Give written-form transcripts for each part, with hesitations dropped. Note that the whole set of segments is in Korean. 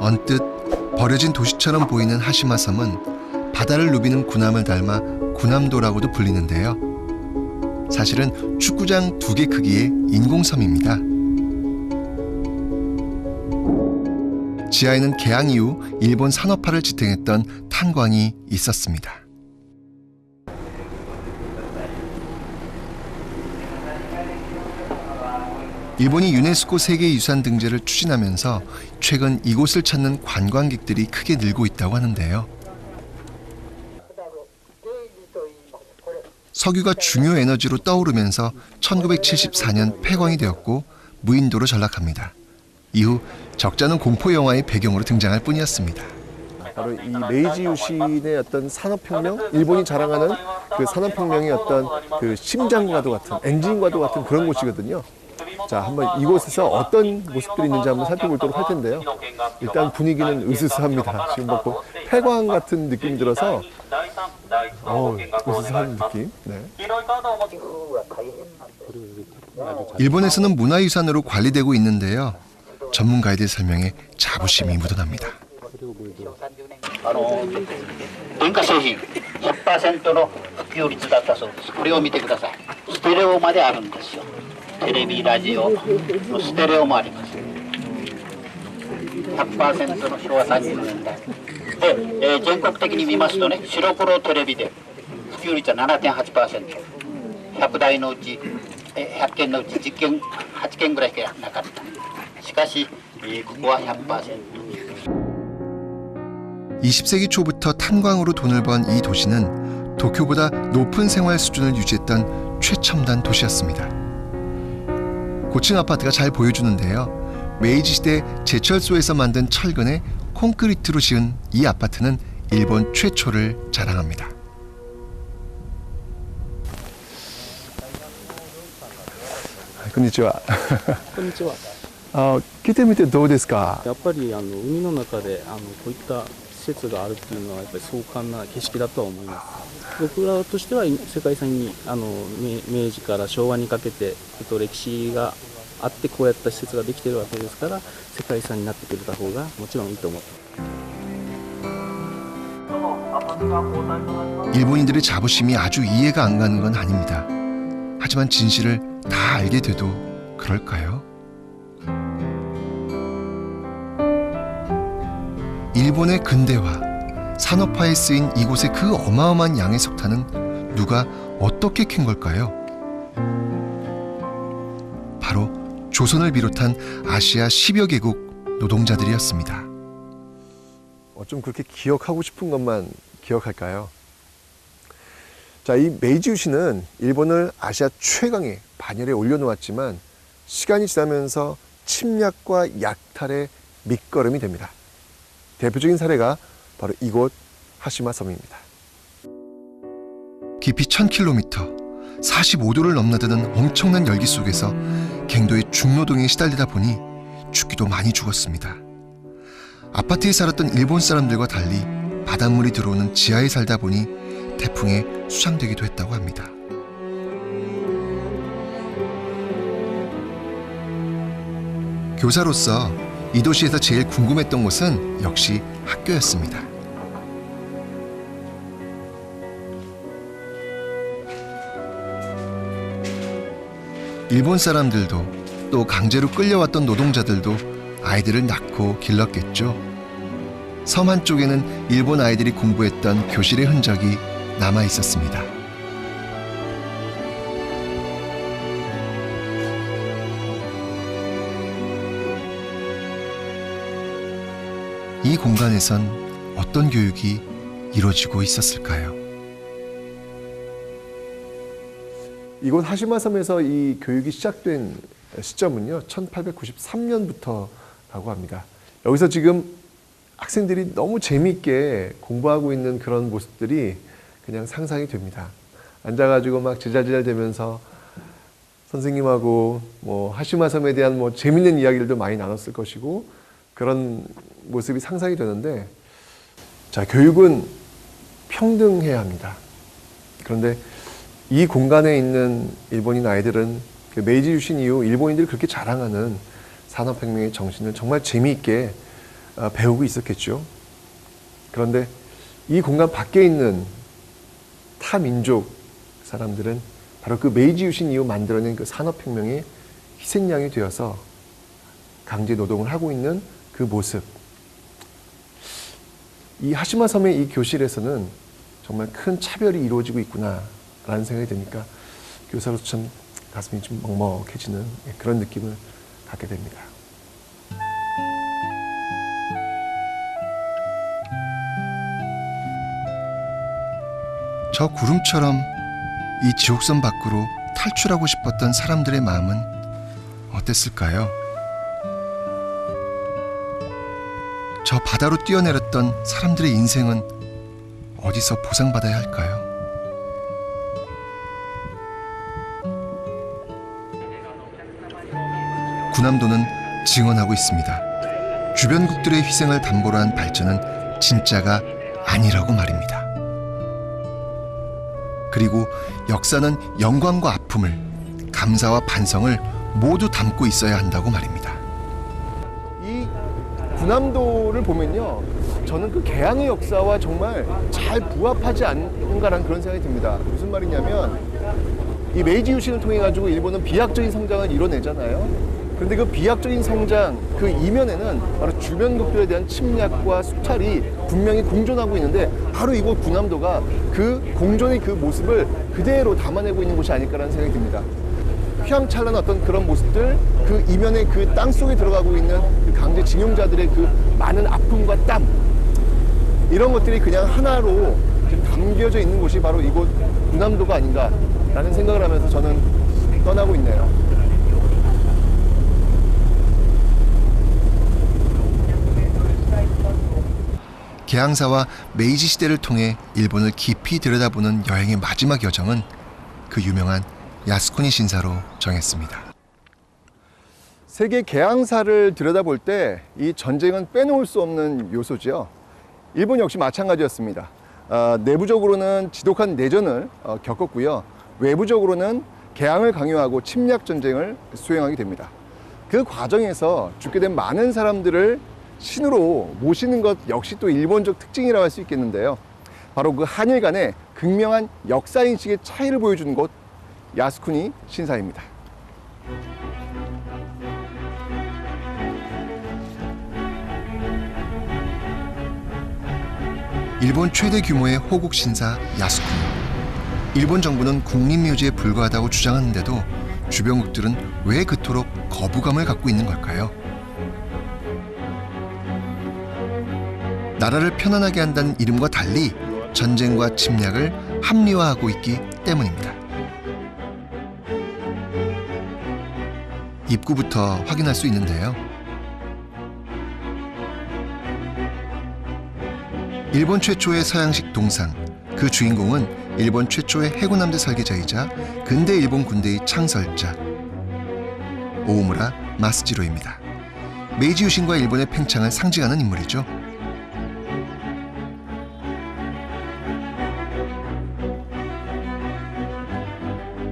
언뜻 버려진 도시처럼 보이는 하시마 섬은 바다를 누비는 군함을 닮아 군함도라고도 불리는데요. 사실은 축구장 2개 크기의 인공섬입니다. 지하에는 개항 이후 일본 산업화를 지탱했던 탄광이 있었습니다. 일본이 유네스코 세계유산 등재를 추진하면서 최근 이곳을 찾는 관광객들이 크게 늘고 있다고 하는데요. 석유가 중요 에너지로 떠오르면서 1974년 폐광이 되었고 무인도로 전락합니다. 이후 적잖은 공포 영화의 배경으로 등장할 뿐이었습니다. 바로 이 메이지 유신의 어떤 산업혁명, 일본이 자랑하는 그 산업혁명의 어떤 그 심장과도 같은, 엔진과도 같은 그런 곳이거든요. 자, 한번 이곳에서 어떤 모습들이 있는지 한번 살펴보도록 할 텐데요. 일단 분위기는 으스스합니다. 지금 뭐 폐광 같은 느낌이 들어서 으스스한 느낌. 네. 일본에서는 문화유산으로 관리되고 있는데요. 전문가의 설명에 자부심이 묻어납니다. 電化製品 100% の普及率だったそうです。これを見てください。ステレオまであるんですよ。テレビ、ラジオのステレオもあります。100% の昭和30年代で、全国的に見ますとね、白黒テレビで普及率は 7.8%。100 台のうち100件のうち10件8件ぐらいしかなかった。しかし、ここは 100%。 20세기 초부터 탄광으로 돈을 번 이 도시는 도쿄보다 높은 생활 수준을 유지했던 최첨단 도시였습니다. 고층 아파트가 잘 보여주는데요. 메이지 시대 제철소에서 만든 철근에 콘크리트로 지은 이 아파트는 일본 최초를 자랑합니다. konnichiwa. こんにちは。来てみてどうですか？やっぱり海の中でこういった施設があるっていうのはやっぱり壮観な景色だとは思います。僕らとしては世界遺産に明治から昭和にかけて歴史があってこうやった施設ができてるわけですから世界遺産になってくれた方がもちろんいいと思ってます。 일본인들의 자부심이 아주 이해가 안 가는 건 아닙니다. 하지만 진실을 다 알게 돼도 그럴까요? 일본의 근대화, 산업화에 쓰인 이곳의 그 어마어마한 양의 석탄은 누가 어떻게 캔 걸까요? 바로 조선을 비롯한 아시아 10여 개국 노동자들이었습니다. 좀 그렇게 기억하고 싶은 것만 기억할까요? 자, 이 메이지 유신은 일본을 아시아 최강의 반열에 올려놓았지만 시간이 지나면서 침략과 약탈의 밑거름이 됩니다. 대표적인 사례가 바로 이곳 하시마 섬입니다. 깊이 1000km, 45도를 넘나드는 엄청난 열기 속에서 갱도의 중노동에 시달리다 보니 죽기도 많이 죽었습니다. 아파트에 살았던 일본 사람들과 달리 바닷물이 들어오는 지하에 살다 보니 태풍에 수장되기도 했다고 합니다. 교사로서 이 도시에서 제일 궁금했던 곳은 역시 학교였습니다. 일본 사람들도 또 강제로 끌려왔던 노동자들도 아이들을 낳고 길렀겠죠. 섬 한쪽에는 일본 아이들이 공부했던 교실의 흔적이 남아 있었습니다. 이 공간에선 어떤 교육이 이루어지고 있었을까요? 이곳 하시마 섬에서 이 교육이 시작된 시점은요 1893년부터라고 합니다. 여기서 지금 학생들이 너무 재미있게 공부하고 있는 그런 모습들이 그냥 상상이 됩니다. 앉아가지고 막 지잘지잘 대면서 선생님하고 뭐 하시마 섬에 대한 뭐 재밌는 이야기들도 많이 나눴을 것이고 그런 모습이 상상이 되는데, 자, 교육은 평등해야 합니다. 그런데 이 공간에 있는 일본인 아이들은 메이지 유신 이후 일본인들이 그렇게 자랑하는 산업혁명의 정신을 정말 재미있게 배우고 있었겠죠. 그런데 이 공간 밖에 있는 타 민족 사람들은 바로 그 메이지 유신 이후 만들어낸 그 산업혁명의 희생양이 되어서 강제 노동을 하고 있는 그 모습. 이 하시마 섬의 이 교실에서는 정말 큰 차별이 이루어지고 있구나라는 생각이 드니까 교사로서 참 가슴이 좀 먹먹해지는 그런 느낌을 갖게 됩니다. 저 구름처럼 이 지옥선 밖으로 탈출하고 싶었던 사람들의 마음은 어땠을까요? 저 바다로 뛰어내렸던 사람들의 인생은 어디서 보상받아야 할까요? 군함도는 증언하고 있습니다. 주변국들의 희생을 담보로 한 발전은 진짜가 아니라고 말입니다. 그리고 역사는 영광과 아픔을, 감사와 반성을 모두 담고 있어야 한다고 말입니다. 이 군함도를 보면요, 저는 그 개항의 역사와 정말 잘 부합하지 않는가라는 그런 생각이 듭니다. 무슨 말이냐면 이 메이지 유신을 통해 가지고 일본은 비약적인 성장을 이뤄내잖아요. 그런데 그 비약적인 성장 그 이면에는 바로 주변국들에 대한 침략과 수탈이 분명히 공존하고 있는데, 바로 이곳 군함도가 그 공존의 그 모습을 그대로 담아내고 있는 곳이 아닐까라는 생각이 듭니다. 휘황찬란한 어떤 그런 모습들, 그 이면에 그 땅 속에 들어가고 있는 그 강제징용자들의 그 많은 아픔과 땀, 이런 것들이 그냥 하나로 지금 담겨져 있는 곳이 바로 이곳 군함도가 아닌가라는 생각을 하면서 저는 떠나고 있네요. 개항사와 메이지 시대를 통해 일본을 깊이 들여다보는 여행의 마지막 여정은 그 유명한 야스쿠니 신사로 정했습니다. 세계 개항사를 들여다볼 때 이 전쟁은 빼놓을 수 없는 요소죠. 일본 역시 마찬가지였습니다. 내부적으로는 지독한 내전을 겪었고요. 외부적으로는 개항을 강요하고 침략 전쟁을 수행하게 됩니다. 그 과정에서 죽게 된 많은 사람들을 신으로 모시는 것 역시 또 일본적 특징이라고 할 수 있겠는데요. 바로 그 한일 간의 극명한 역사인식의 차이를 보여주는 곳, 야스쿠니 신사입니다. 일본 최대 규모의 호국 신사 야스쿠니. 일본 정부는 국립묘지에 불과하다고 주장하는데도 주변국들은 왜 그토록 거부감을 갖고 있는 걸까요? 나라를 편안하게 한다는 이름과 달리 전쟁과 침략을 합리화하고 있기 때문입니다. 입구부터 확인할 수 있는데요. 일본 최초의 서양식 동상, 그 주인공은 일본 최초의 해군함대 설계자이자 근대 일본 군대의 창설자 오우무라 마스지로입니다. 메이지 유신과 일본의 팽창을 상징하는 인물이죠.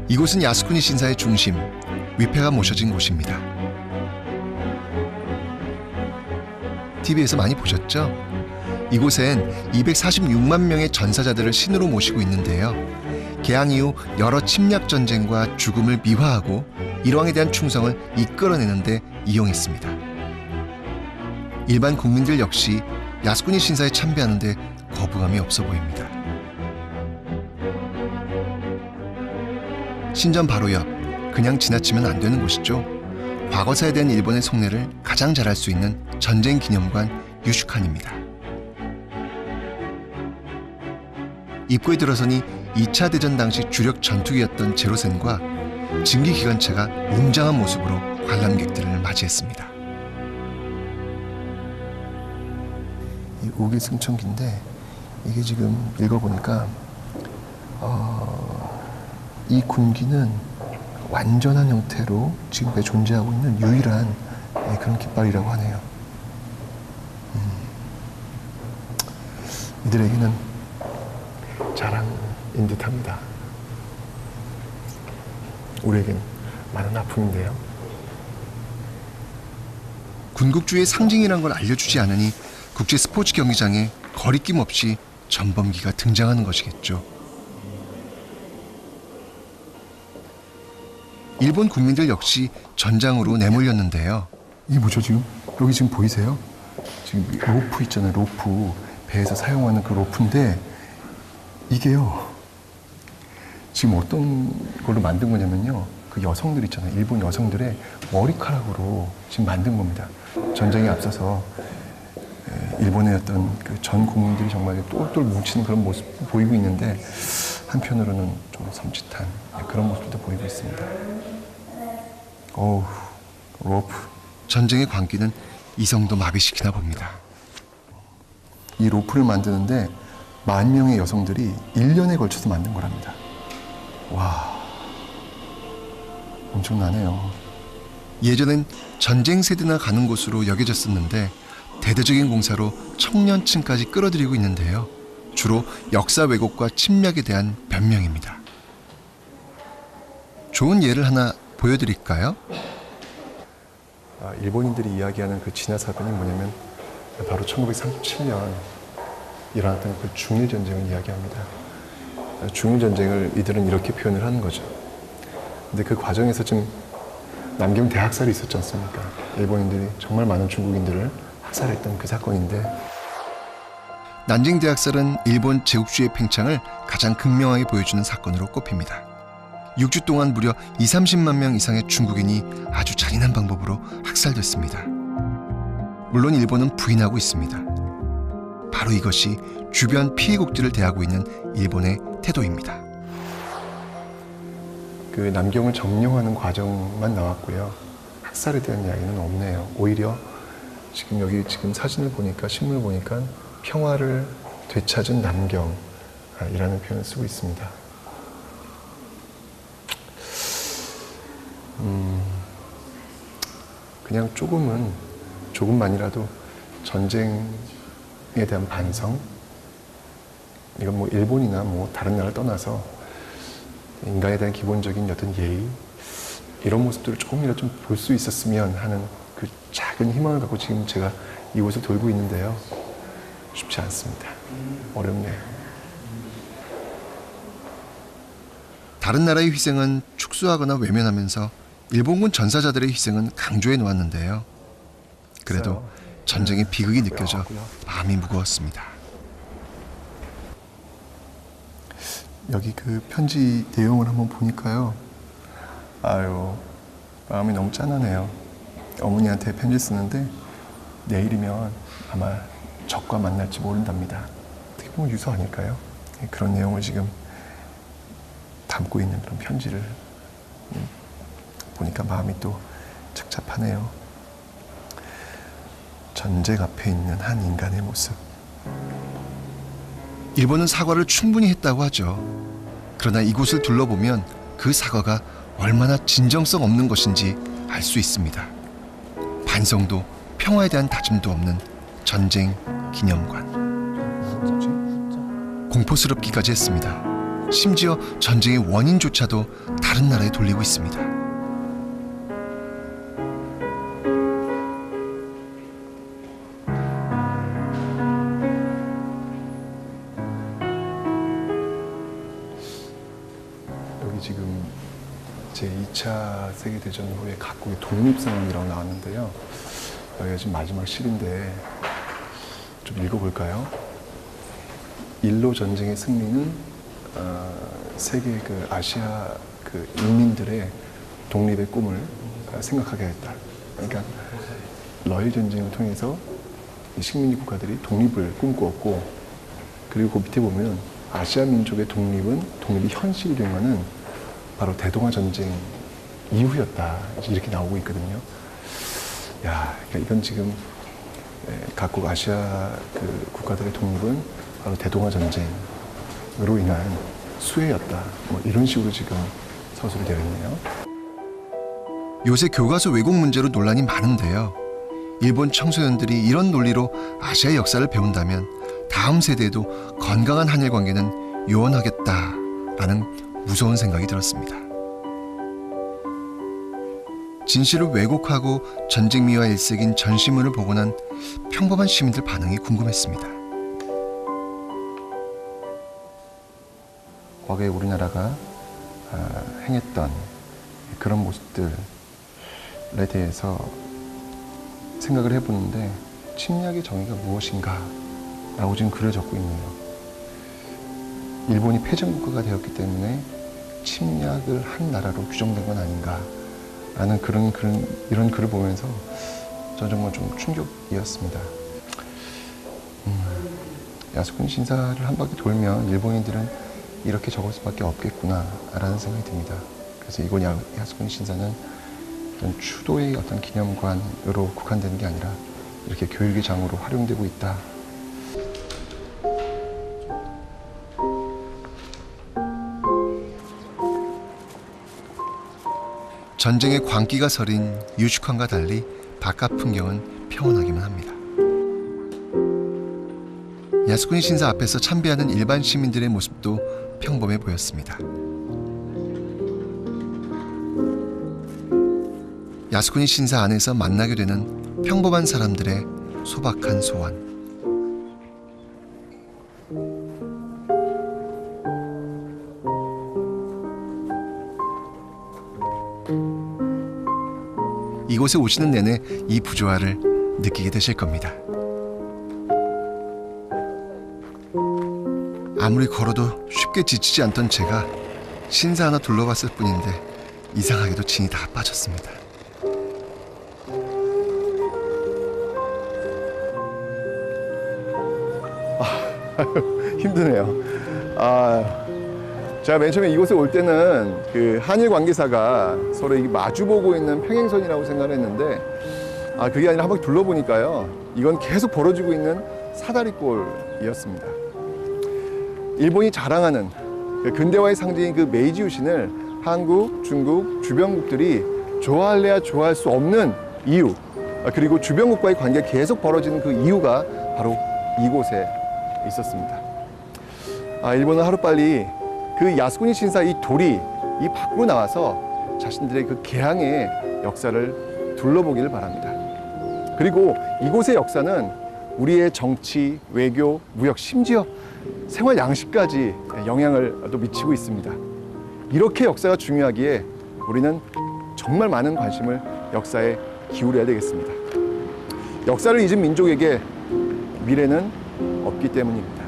이곳은 야스쿠니 신사의 중심, 위패가 모셔진 곳입니다. TV에서 많이 보셨죠? 이곳엔 246만 명의 전사자들을 신으로 모시고 있는데요. 개항 이후 여러 침략 전쟁과 죽음을 미화하고 일왕에 대한 충성을 이끌어내는 데 이용했습니다. 일반 국민들 역시 야스쿠니 신사에 참배하는데 거부감이 없어 보입니다. 신전 바로 옆, 그냥 지나치면 안 되는 곳이죠. 과거사에 대한 일본의 속내를 가장 잘 알 수 있는 전쟁기념관 유슈칸입니다. 입구에 들어서니 2차 대전 당시 주력 전투기였던 제로센과 증기기관차가 웅장한 모습으로 관람객들을 맞이했습니다. 이 우기승천기인데 이게 지금 읽어보니까 이 군기는 완전한 형태로 지금까지 존재하고 있는 유일한 그런 깃발이라고 하네요. 이들에게는 자랑인 듯합니다. 우리에겐 많은 아픔인데요. 군국주의의 상징이란 걸 알려주지 않으니 국제 스포츠 경기장에 거리낌 없이 전범기가 등장하는 것이겠죠. 일본 국민들 역시 전장으로 내몰렸는데요. 이게 뭐죠 지금? 여기 지금 보이세요? 지금 로프 있잖아요. 로프. 배에서 사용하는 그 로프인데 이게요. 지금 어떤 걸로 만든 거냐면요. 그 여성들 있잖아요. 일본 여성들의 머리카락으로 지금 만든 겁니다. 전쟁에 앞서서 일본의 어떤 그 전 국민들이 정말 똘똘 뭉치는 그런 모습 보이고 있는데 한편으로는 좀 섬찟한 그런 모습도 보이고 있습니다. 어우, 로프. 전쟁의 광기는 이성도 마비시키나 봅니다. 이 로프를 만드는데 10,000명의 여성들이 1년에 걸쳐서 만든 거랍니다. 와, 엄청나네요. 예전엔 전쟁 세대나 가는 곳으로 여겨졌었는데 대대적인 공사로 청년층까지 끌어들이고 있는데요. 주로 역사 왜곡과 침략에 대한 변명입니다. 좋은 예를 하나 보여드릴까요? 일본인들이 이야기하는 그 진화 사변이 뭐냐면 바로 1937년 일어났던 그 중일 전쟁을 이야기합니다. 중일 전쟁을 이들은 이렇게 표현을 하는 거죠. 근데 그 과정에서 지금 남경 대학살이 있었지 않습니까? 일본인들이 정말 많은 중국인들을 학살했던 그 사건인데 난징 대학살은 일본 제국주의 팽창을 가장 극명하게 보여주는 사건으로 꼽힙니다. 6주 동안 무려 20-30만 명 이상의 중국인이 아주 잔인한 방법으로 학살됐습니다. 물론 일본은 부인하고 있습니다. 바로 이것이 주변 피해국들을 대하고 있는 일본의 태도입니다. 그 남경을 점령하는 과정만 나왔고요. 학살에 대한 이야기는 없네요. 오히려 지금 여기 지금 사진을 보니까 신문을 보니까 평화를 되찾은 남경이라는 표현을 쓰고 있습니다. 그냥 조금만이라도 전쟁에 대한 반성, 이건 뭐 일본이나 뭐 다른 나라를 떠나서 인간에 대한 기본적인 어떤 예의, 이런 모습들을 조금이라도 좀 볼 수 있었으면 하는 그 작은 희망을 갖고 지금 제가 이곳을 돌고 있는데요. 쉽지 않습니다. 어렵네요. 다른 나라의 희생은 축소하거나 외면하면서 일본군 전사자들의 희생은 강조해 놓았는데요. 그래도 전쟁의 비극이 느껴져 마음이 무거웠습니다. 여기 그 편지 내용을 한번 보니까요. 아유, 마음이 너무 짠하네요. 어머니한테 편지 쓰는데 내일이면 아마 적과 만날지 모른답니다. 어떻게 보면 유서 아닐까요? 그런 내용을 지금 담고 있는 그런 편지를 보니까 마음이 또 착잡하네요. 전쟁 앞에 있는 한 인간의 모습. 일본은 사과를 충분히 했다고 하죠. 그러나 이곳을 둘러보면 그 사과가 얼마나 진정성 없는 것인지 알 수 있습니다. 반성도 평화에 대한 다짐도 없는 전쟁 기념관. 공포스럽기까지 했습니다. 심지어 전쟁의 원인조차도 다른 나라에 돌리고 있습니다. 여기 지금 제2차 세계대전 후에 각국의 독립상황이라고 나왔는데요. 여기가 지금 마지막 실인데 좀 읽어볼까요? 일로 전쟁의 승리는 세계 그 아시아 그 인민들의 독립의 꿈을 생각하게 했다. 그러니까 러일 전쟁을 통해서 이 식민지 국가들이 독립을 꿈꾸었고, 그리고 그 밑에 보면 아시아 민족의 독립이 현실이 된 것은 바로 대동아 전쟁 이후였다. 이렇게 나오고 있거든요. 야, 그러니까 이건 지금 각국 아시아 그 국가들의 독립은 바로 대동아 전쟁으로 인한 수혜였다. 뭐 이런 식으로 지금 서술이 되어 있네요. 요새 교과서 왜곡 문제로 논란이 많은데요. 일본 청소년들이 이런 논리로 아시아의 역사를 배운다면 다음 세대에도 건강한 한일 관계는 요원하겠다라는 무서운 생각이 들었습니다. 진실을 왜곡하고 전쟁미와 일색인 전시물을 보고 난 평범한 시민들 반응이 궁금했습니다. 과거에 우리나라가 행했던 그런 모습들에 대해서 생각을 해보는데 침략의 정의가 무엇인가 라고 지금 글을 적고 있네요. 일본이 패전국가가 되었기 때문에 침략을 한 나라로 규정된 건 아닌가 라는 이런 글을 보면서 저는 정말 좀 충격이었습니다. 야스쿠니 신사를 한 바퀴 돌면 일본인들은 이렇게 적을 수밖에 없겠구나 라는 생각이 듭니다. 그래서 이곳 야스쿠니 신사는 어떤 추도의 어떤 기념관으로 국한되는 게 아니라 이렇게 교육의 장으로 활용되고 있다. 전쟁의 광기가 서린 유시관과 달리 바깥 풍경은 평온하기만 합니다. 야스쿠니 신사 앞에서 참배하는 일반 시민들의 모습도 평범해 보였습니다. 야스쿠니 신사 안에서 만나게 되는 평범한 사람들의 소박한 소원. 이곳에 오시는 내내 이 부조화를 느끼게 되실 겁니다. 아무리 걸어도 쉽게 지치지 않던 제가 신사 하나 둘러봤을 뿐인데 이상하게도 진이 다 빠졌습니다. 힘드네요. 제가 맨 처음에 이곳에 올 때는 그 한일 관계사가 서로 마주보고 있는 평행선이라고 생각했는데 그게 아니라 한 바퀴 둘러보니까요. 이건 계속 벌어지고 있는 사다리꼴이었습니다. 일본이 자랑하는 그 근대화의 상징인 그 메이지 유신을 한국, 중국, 주변국들이 좋아할래야 좋아할 수 없는 이유, 그리고 주변국과의 관계가 계속 벌어지는 그 이유가 바로 이곳에 있었습니다. 일본은 하루빨리 그 야스쿠니 신사 이 돌이 이 밖으로 나와서 자신들의 그 개항의 역사를 둘러보기를 바랍니다. 그리고 이곳의 역사는 우리의 정치, 외교, 무역, 심지어 생활 양식까지 영향을 또 미치고 있습니다. 이렇게 역사가 중요하기에 우리는 정말 많은 관심을 역사에 기울여야 되겠습니다. 역사를 잊은 민족에게 미래는 없기 때문입니다.